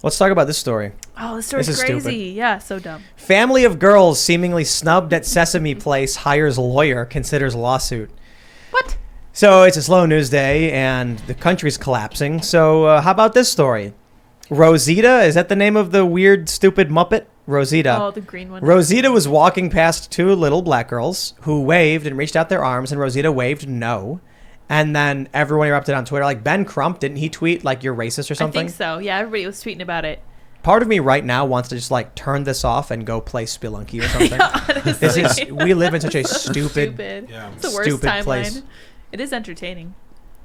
Let's talk about this story. Oh, this story's crazy. Stupid. Yeah, so dumb. Family of girls seemingly snubbed at Sesame Place hires lawyer, considers lawsuit. What? So it's a slow news day and the country's collapsing. So how about this story? Rosita, is that the name of the weird, stupid Muppet? Rosita. Oh, the green one. Rosita was walking past two little black girls who waved and reached out their arms, and Rosita waved no. And then everyone erupted on Twitter. Like Ben Crump, didn't he tweet like you're racist or something? I think so. Yeah, everybody was tweeting about it. Part of me right now wants to just like turn this off and go play Spelunky or something. Yeah, we live in such a stupid yeah. It's the worst timeline. Place. It is entertaining.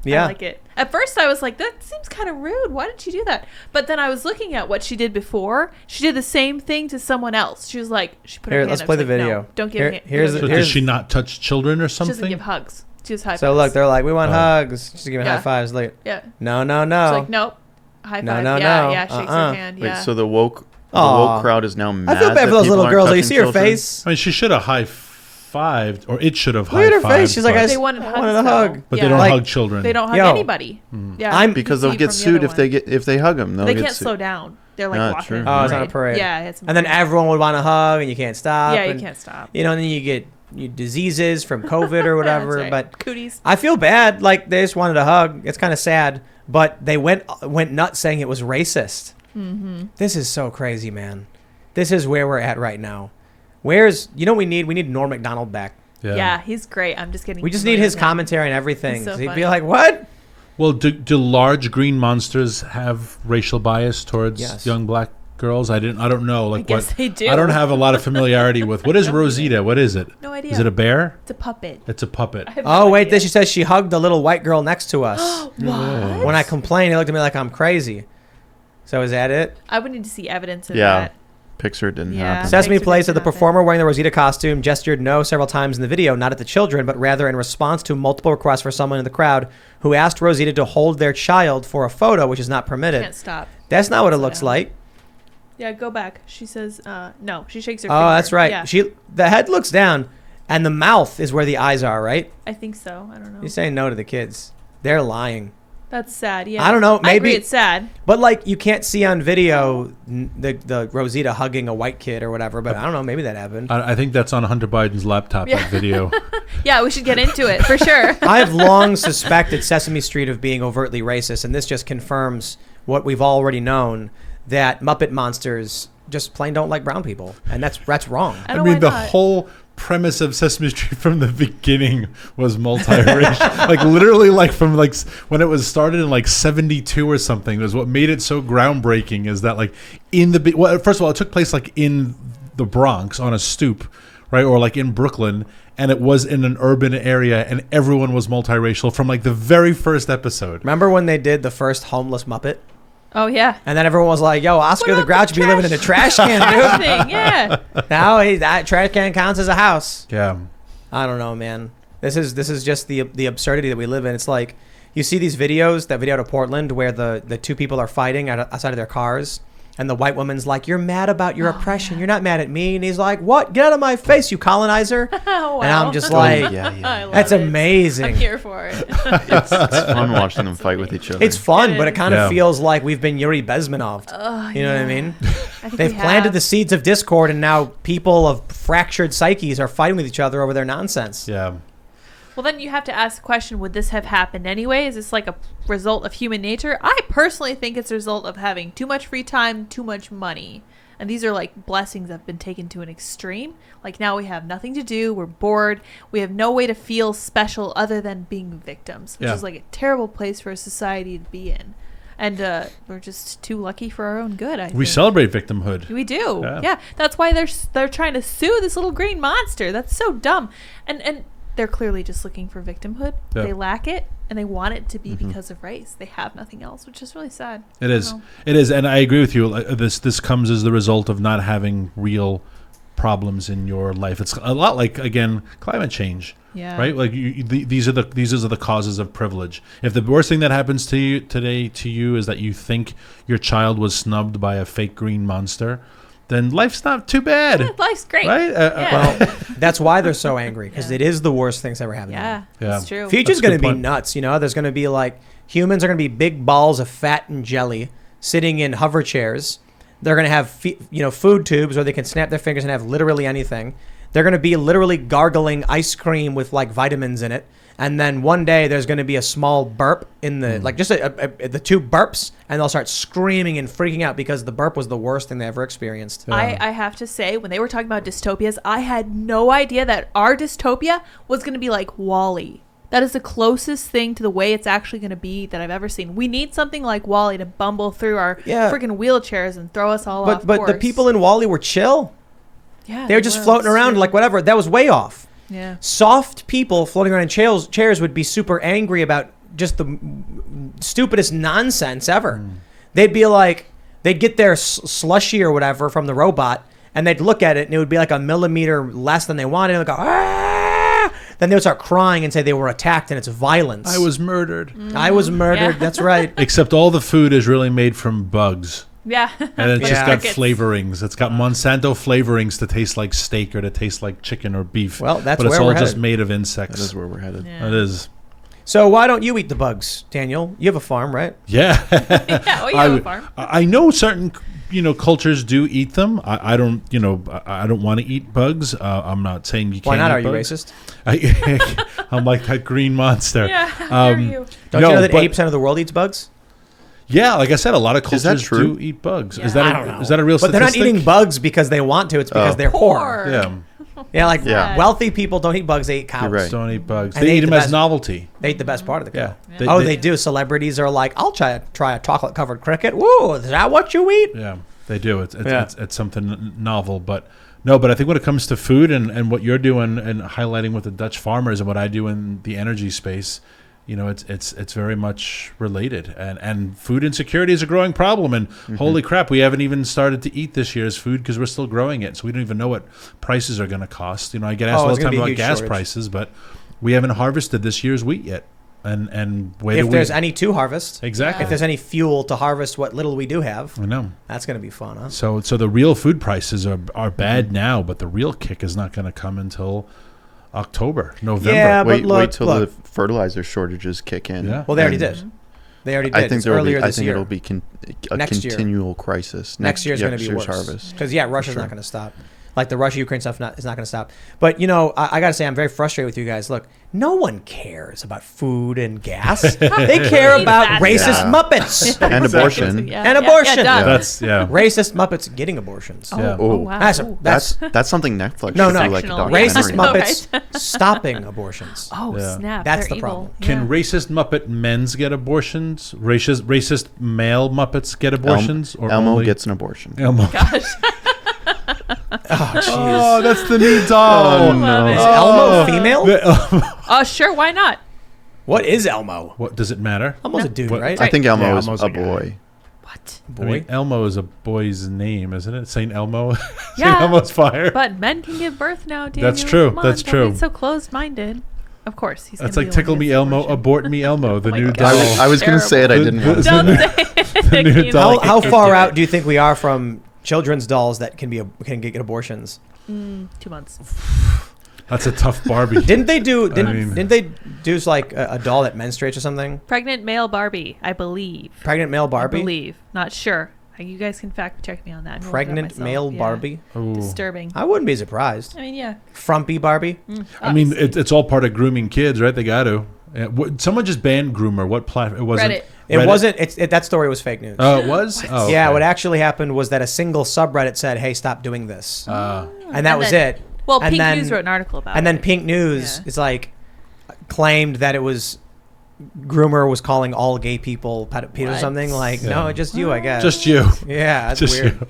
Yeah. I like it. At first I was like, that seems kind of rude. Why did she do that? But then I was looking at what she did before. She did the same thing to someone else. She was like, she put her hand let's up. play the like, video. No, don't give me. So does she not touch children or something? She doesn't give hugs. She just high fives. So look, they're like, we want hugs. She's giving high fives. Like, yeah. No. She's like, nope. High five. Yeah, shakes her hand. Wait, Yeah. so the woke crowd is now mad. I feel bad for those little girls. You see her face. I mean, she should have high-fived, or it should have high-fived. Look at her face. She's like, they wanted a hug. But they don't hug children. They don't hug anybody. Yeah, because they'll get sued if they hug them. They can't slow down. They're like walking. Oh, it's on a parade. Yeah, it's and then everyone would want to hug, and you can't stop. Yeah, you can't stop. You know, and then you get diseases from COVID or whatever. Right. But cooties. I feel bad. Like they just wanted a hug. It's kind of sad. But they went nuts saying it was racist. Mm-hmm. This is so crazy, man. This is where we're at right now. We need Norm Macdonald back. Yeah, he's great. I'm just kidding. We just need his commentary and everything. So he'd be like, what? Well, do large green monsters have racial bias towards young black girls? I don't know. Like, I guess they do. I don't have a lot of familiarity with. What is Rosita? What is it? No idea. Is it a bear? It's a puppet. It's a puppet. Wait, she says she hugged the little white girl next to us. What? When I complained, he looked at me like I'm crazy. So is that it? I would need to see evidence of that. Picture didn't happen. Sesame Place said the performer wearing the Rosita costume gestured no several times in the video, not at the children, but rather in response to multiple requests for someone in the crowd who asked Rosita to hold their child for a photo, which is not permitted. Can't stop. That's not what it looks like. Yeah, go back. She says, no. She shakes her finger. Oh, that's right. Yeah. The head looks down, and the mouth is where the eyes are, right? I think so. I don't know. You're saying no to the kids. They're lying. That's sad. Yeah. I don't know. Maybe I agree it's sad. But like, you can't see on video the Rosita hugging a white kid or whatever. But I don't know. Maybe that happened. I think that's on Hunter Biden's laptop. That video. Yeah, we should get into it for sure. I've long suspected Sesame Street of being overtly racist, and this just confirms what we've already known, that Muppet monsters just plain don't like brown people, and that's wrong. I mean, the whole premise of Sesame Street from the beginning was multiracial. Like literally, like from like when it was started in like 72 or something. Was what made it so groundbreaking. Is that like first of all, it took place like in the Bronx on a stoop, right, or like in Brooklyn, and it was in an urban area, and everyone was multiracial from like the very first episode. Remember when they did the first homeless Muppet? Oh, yeah. And then everyone was like, yo, Oscar the Grouch be living in a trash can, dude. Yeah. Now that trash can counts as a house. Yeah. I don't know, man. This is just the absurdity that we live in. It's like, you see these videos, that video out of Portland where the two people are fighting outside of their cars. And the white woman's like, you're mad about your oppression. You're not mad at me. And he's like, what? Get out of my face, you colonizer. Wow. And I'm just like, that's amazing. I'm here for it. It's fun watching them fight with each other. It's fun, but it kind of feels like we've been Yuri Bezmenov'd. You know what I mean? They've planted the seeds of discord, and now people of fractured psyches are fighting with each other over their nonsense. Yeah. Well, then you have to ask the question, would this have happened anyway? Is this like a result of human nature? I personally think it's a result of having too much free time, too much money. And these are like blessings that have been taken to an extreme. Like now we have nothing to do. We're bored. We have no way to feel special other than being victims, which is like a terrible place for a society to be in. And we're just too lucky for our own good, I think. We celebrate victimhood. We do. Yeah. That's why they're trying to sue this little green monster. That's so dumb. And they're clearly just looking for victimhood. Yeah. They lack it, and they want it to be because of race. They have nothing else, which is really sad. It is. It is, and I agree with you. This comes as the result of not having real problems in your life. It's a lot like, again, climate change. Yeah. Right. Like these are the causes of privilege. If the worst thing that happens to you today is that you think your child was snubbed by a fake green monster, then life's not too bad. Yeah, life's great. Right? Well, that's why they're so angry, because it is the worst thing that's ever happened. Yeah, that's true. Future's going to be nuts. You know, there's going to be like, humans are going to be big balls of fat and jelly. sitting in hover chairs. They're going to have food tubes where they can snap their fingers and have literally anything. They're going to be literally gargling ice cream with like vitamins in it. And then one day there's going to be a small burp in the like just the two burps, and they'll start screaming and freaking out because the burp was the worst thing they ever experienced. I have to say, when they were talking about dystopias, I had no idea that our dystopia was going to be like WALL-E. That is the closest thing to the way it's actually going to be that I've ever seen. We need something like WALL-E to bumble through our freaking wheelchairs and throw us all off But course. the people in WALL-E were chill. Yeah, They were just floating around like whatever. That was way off. Yeah. Soft people floating around in chairs would be super angry about just the stupidest nonsense ever. They'd be like, they'd get their slushy or whatever from the robot, and they'd look at it, and it would be like a millimeter less than they wanted, and they'd go, ah! Then they would start crying and say they were attacked, and it's violence. I was murdered. I was murdered. Yeah. That's right. Except all the food is really made from bugs. Yeah. And it's just got Crickets. flavorings. It's got Monsanto flavorings to taste like steak or to taste like chicken or beef. Well, that's but it's where all we're just headed. made of insects. That is where we're headed. Yeah. It is. So why don't you eat the bugs, Daniel? You have a farm, right? Yeah. Yeah, well, you have a farm. I know certain cultures do eat them. I don't I don't want to eat bugs. I'm not saying you can't. Why not? eat Are you bugs. racist? I'm like that green monster. Yeah, how dare you? Don't you know that 80% of the world eats bugs? Yeah, like I said, a lot of Is that cultures true? do eat bugs. Yeah. Is that I don't know. is that a real But they're not statistic? eating bugs because they want to. It's because they're poor. Yeah, Yeah, like Yeah. wealthy people don't eat bugs. They eat cows. You're right. don't eat bugs. And They they eat eat them the as best- novelty. They eat the best part of the cow. Yeah. They do. Celebrities are like, I'll try a chocolate covered cricket. Woo, is that what you eat? Yeah, they do. It's Yeah. it's something novel, but no. But I think when it comes to food and what you're doing and highlighting with the Dutch farmers and what I do in the energy space, it's very much related. And food insecurity is a growing problem. And holy crap, we haven't even started to eat this year's food because we're still growing it, so we don't even know what prices are going to cost. I get asked all it's the gonna time be a about huge gas shortage. prices, but we haven't harvested this year's wheat yet. And where If do there's we any to harvest, exactly? if there's any fuel to harvest what little we do have, I know. that's going to be fun, huh? So the real food prices are bad now, but the real kick is not going to come until October, November. Yeah, but Wait till look. the fertilizer shortages kick in. Yeah. Well, they already And did. They already did. I think It's there will be. earlier I this think year. it'll be a Next year. continual crisis. Next year's going to be year's worse. harvest. Because Russia's sure. not going to stop. Like the Russia-Ukraine stuff is not going to stop. But I got to say, I'm very frustrated with you guys. Look, no one cares about food and gas. They care about That racist Yeah. Muppets. And abortion. Yeah. And Yeah, abortion. Yeah, duh. That's Racist Muppets getting abortions. Yeah. Oh, Oh, wow. That's That's something Netflix No, should no. do like a Sectional. documentary. racist All Muppets stopping abortions. Oh, Yeah. snap. That's They're the evil. problem. Can racist Muppet men's get abortions? Racist male Muppets get abortions? Elmo only- gets an abortion. Elmo. Gosh. Oh, jeez. Oh, that's the new doll. Oh, no. Is Elmo female? Oh, sure. Why not? What is Elmo? What does it matter? Elmo's a dude, What- right? I think Elmo Yeah, is Elmo's a a guy. boy. What? I mean, Elmo is a boy's name, isn't it? Saint Elmo. Yeah. Saint Elmo's fire. But men can give birth now, Daniel. That's true. Come on, That's don't true. be so closed-minded. Of course, he's. That's gonna like be the Tickle one who Me gets Elmo, abortion. Abort Me Elmo, the Oh my new God. doll. I was going to say it. I didn't want to. Don't say it. The new Keean. doll. How far out do you think we are from children's dolls that can get abortions? 2 months. That's a tough Barbie. Didn't they do? mean- Didn't they do like a doll that menstruates or something? Pregnant male Barbie, I believe. Pregnant male I Barbie. believe. Not sure. You guys can fact check me on that. I'm gonna look it up Pregnant myself. male Yeah. Barbie. Ooh. Disturbing. I wouldn't be surprised. I mean, yeah. Frumpy Barbie. I mean, it's all part of grooming kids, right? They got to. Someone just banned groomer. What platform? It wasn't. Reddit. It Reddit? wasn't. That story was fake news. Oh, it was. Oh, Yeah, okay. what actually happened was that a single subreddit said, "Hey, stop doing this," and that And was then- it. Well, And Pink then- News wrote an article about it. And then Pink News Yeah. is like claimed that it was groomer was calling all gay people pedophiles or What? something. Like, Yeah. no, just you, I guess. Just you. yeah, that's Just weird. you.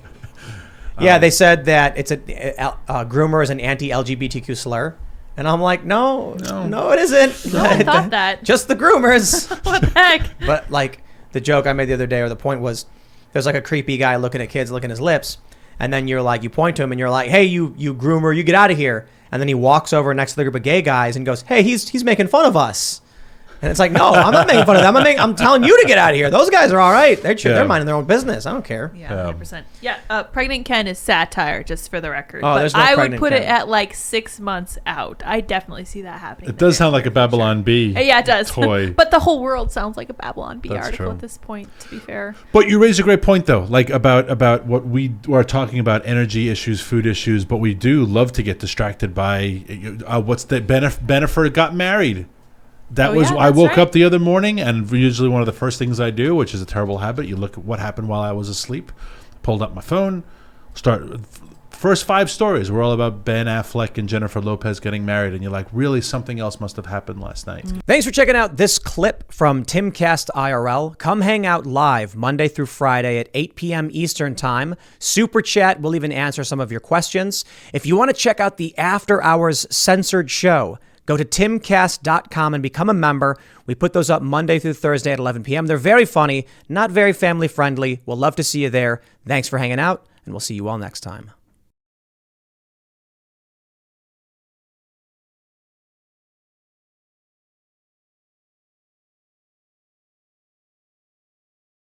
Yeah, they said that it's groomer is an anti-LGBTQ slur, and I'm like, no, it isn't. No one thought that. Just the groomers. What the heck? But like the joke I made the other day, or the point was, there's like a creepy guy looking at kids, licking his lips, and then you point to him and you're like, hey, you groomer, you get out of here. And then he walks over next to the group of gay guys and goes, hey, he's making fun of us. And it's like, no, I'm not making fun of them. I'm telling you to get out of here. Those guys are all right. They're minding their own business. I don't care. Yeah, 100%. Yeah, Pregnant Ken is satire, just for the record. Oh, but there's no I would Pregnant put it Ken. at like 6 months out. I definitely see that happening. It does sound like a Babylon Bee Yeah, it does. toy. But the whole world sounds like a Babylon Bee That's article true. at this point, to be fair. But you raise a great point, though, like about what we are talking about, energy issues, food issues, but we do love to get distracted by what's the Bennifer got married. That was I woke up the other morning, and usually one of the first things I do, which is a terrible habit, you look at what happened while I was asleep, pulled up my phone, first 5 stories were all about Ben Affleck and Jennifer Lopez getting married, and you're like, really, something else must have happened last night. Thanks for checking out this clip from Timcast IRL. Come hang out live Monday through Friday at 8 p.m. Eastern Time. Super Chat will even answer some of your questions. If you want to check out the After Hours Censored Show, go to timcast.com and become a member. We put those up Monday through Thursday at 11 p.m. They're very funny, not very family friendly. We'll love to see you there. Thanks for hanging out, and we'll see you all next time.